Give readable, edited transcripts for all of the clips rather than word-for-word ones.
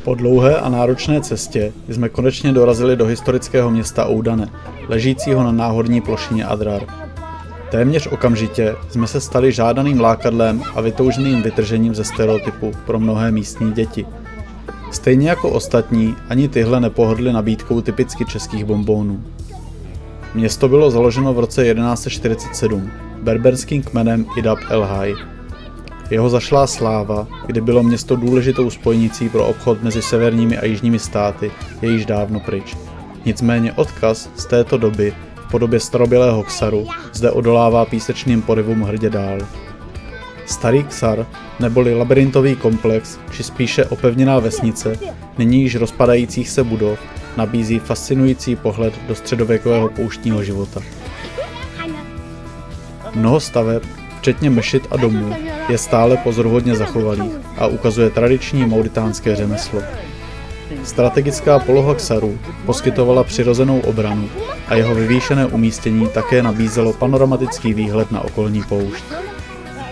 Po dlouhé a náročné cestě jsme konečně dorazili do historického města Oudane, ležícího na náhorní plošině Adrar. Téměř okamžitě jsme se stali žádaným lákadlem a vytouženým vytržením ze stereotypu pro mnohé místní děti. Stejně jako ostatní, ani tyhle nepohodly nabídkou typicky českých bonbónů. Město bylo založeno v roce 1147 berberským kmenem Idab el-Hay. Jeho zašlá sláva, kdy bylo město důležitou spojnicí pro obchod mezi severními a jižními státy, je již dávno pryč. Nicméně odkaz z této doby v podobě starobělého Ksaru zde odolává písečným porivům hrdě dál. Starý Ksar, neboli labyrintový komplex, či spíše opevněná vesnice, nyní již rozpadajících se budov, nabízí fascinující pohled do středověkového pouštního života. Mnoho staveb, včetně mešit a domů, je stále pozoruhodně zachovalých a ukazuje tradiční mauritánské řemeslo. Strategická poloha Ksaru poskytovala přirozenou obranu a jeho vyvýšené umístění také nabízelo panoramatický výhled na okolní poušť.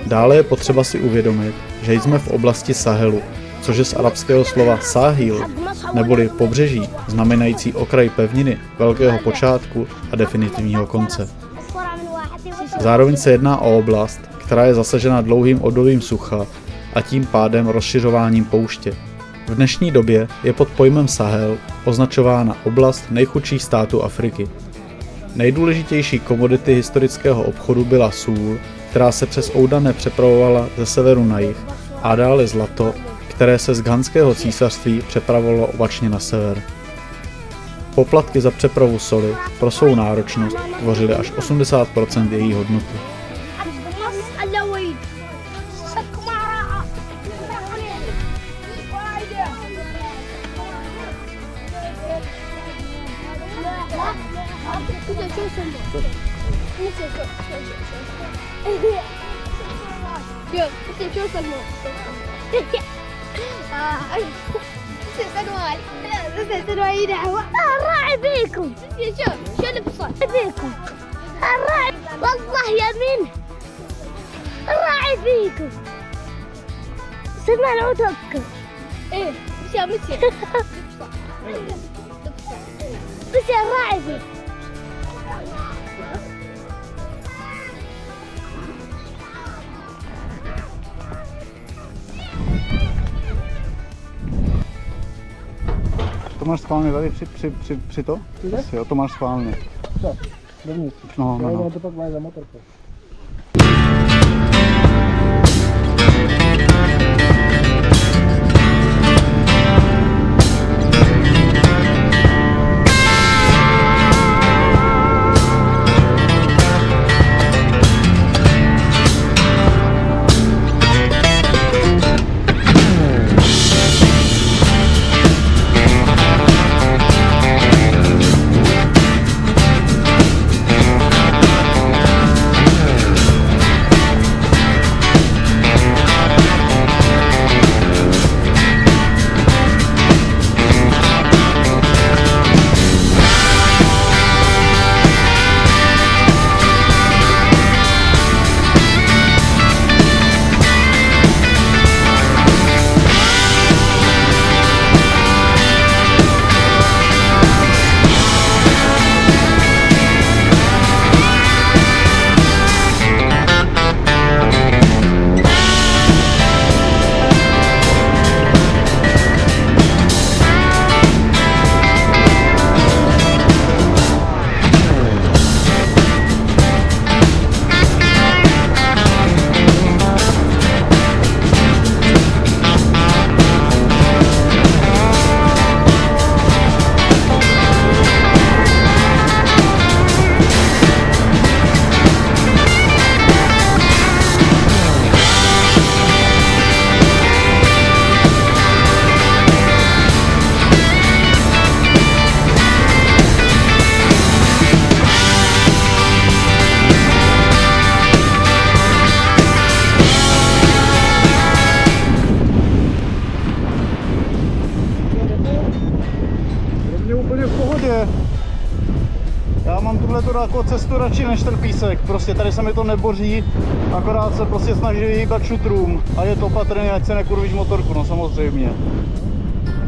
Dále je potřeba si uvědomit, že jsme v oblasti Sahelu, což je z arabského slova Sahil, neboli pobřeží, znamenající okraj pevniny, velkého počátku a definitivního konce. Zároveň se jedná o oblast, která je zasažena dlouhým obdobím sucha a tím pádem rozšiřováním pouště. V dnešní době je pod pojmem Sahel označována oblast nejchudších států Afriky. Nejdůležitější komodity historického obchodu byla sůl, která se přes Oudane přepravovala ze severu na jih, a dále zlato, které se z Ghanského císařství přepravovalo opačně na sever. Poplatky za přepravu soli pro svou náročnost tvořily až 80% její hodnoty. الراعي فيكم شو البصل فيكم الراعي والله يمين الراعي فيكم سمع الموتوك ايه مشي بس الراعي فيكم To máš schválně tady při to? Jo, to máš schválně. Co? Dovnitř. No. To pak máš za motorku. Já mám tuhletu jako cestu radši než ten písek, prostě tady se mi to neboří, akorát se prostě snaží hýbat šutrům a je to opatrně, ať se nekurvíš motorku, no samozřejmě.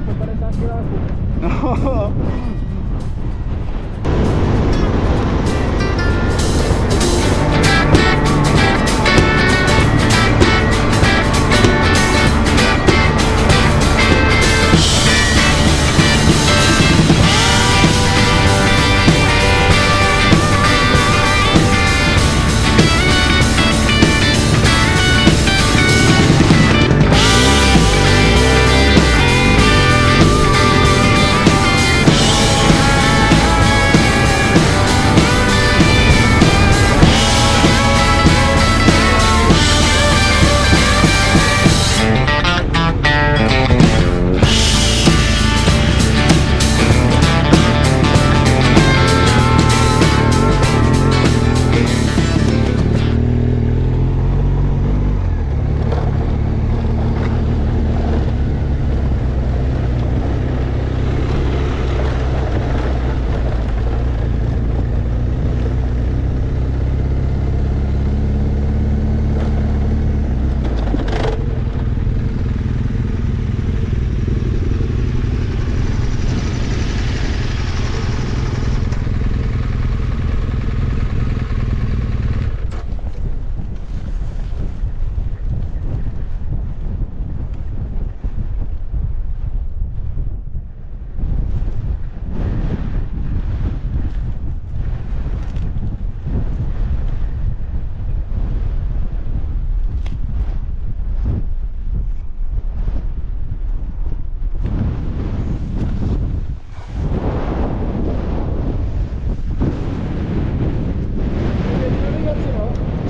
150 kiláků. No.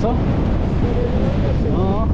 Co? No.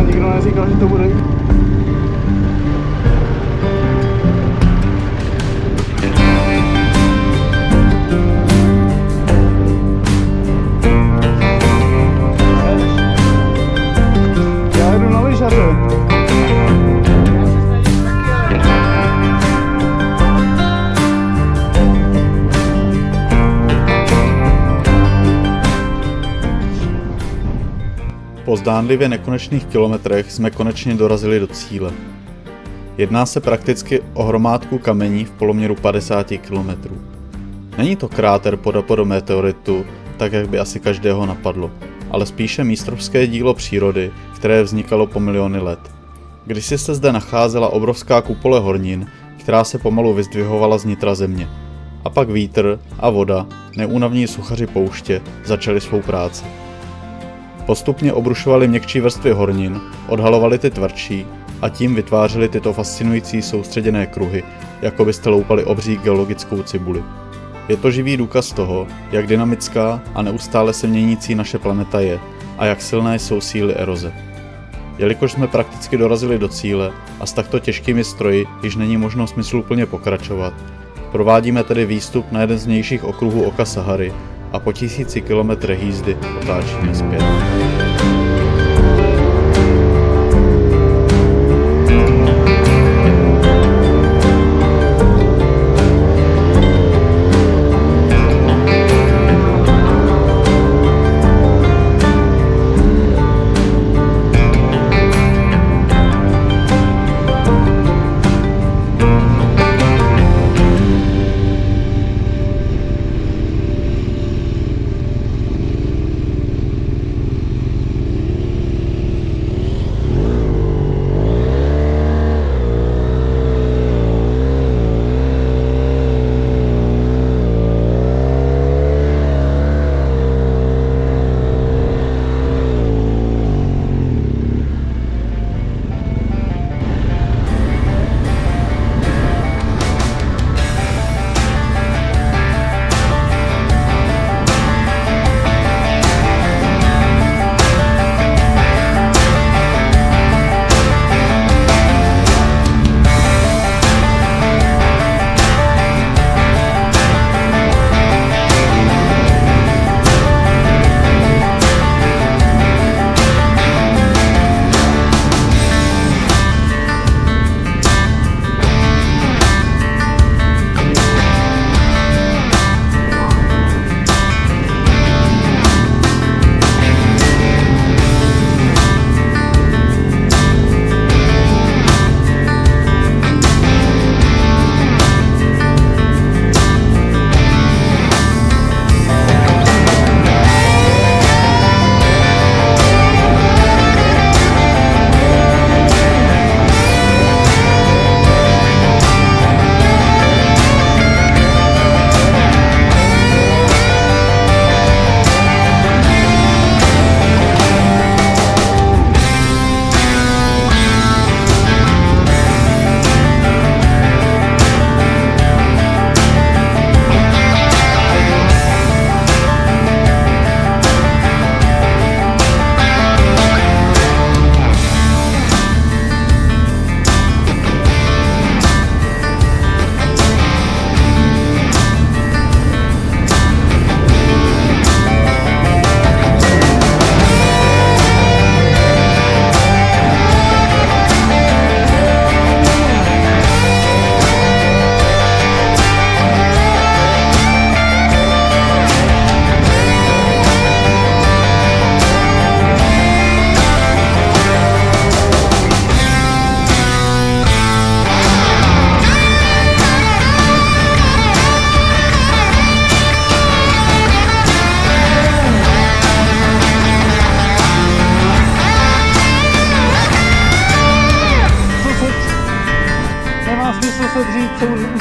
Nikdo neříkal, že to bude. Já jedu na lyžaře. Po zdánlivě nekonečných kilometrech jsme konečně dorazili do cíle. Jedná se prakticky o hromádku kamení v poloměru 50 km. Není to kráter pod apodou meteoritu, tak jak by asi každého napadlo, ale spíše mistrovské dílo přírody, které vznikalo po miliony let. Kdysi se zde nacházela obrovská kupole hornin, která se pomalu vyzdvihovala z nitra země. A pak vítr a voda, neúnavní suchaři pouště, začali svou práci. Postupně obrušovali měkčí vrstvy hornin, odhalovali ty tvrdší a tím vytvářeli tyto fascinující soustředěné kruhy, jako byste loupali obří geologickou cibuli. Je to živý důkaz toho, jak dynamická a neustále se měnící naše planeta je a jak silné jsou síly eroze. Jelikož jsme prakticky dorazili do cíle a s takto těžkými stroji již není možno smysluplně pokračovat, provádíme tedy výstup na jeden z vnějších okruhů oka Sahary a po 1000 kilometrech jízdy otáčíme zpět.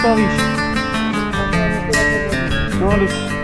postavíš? No,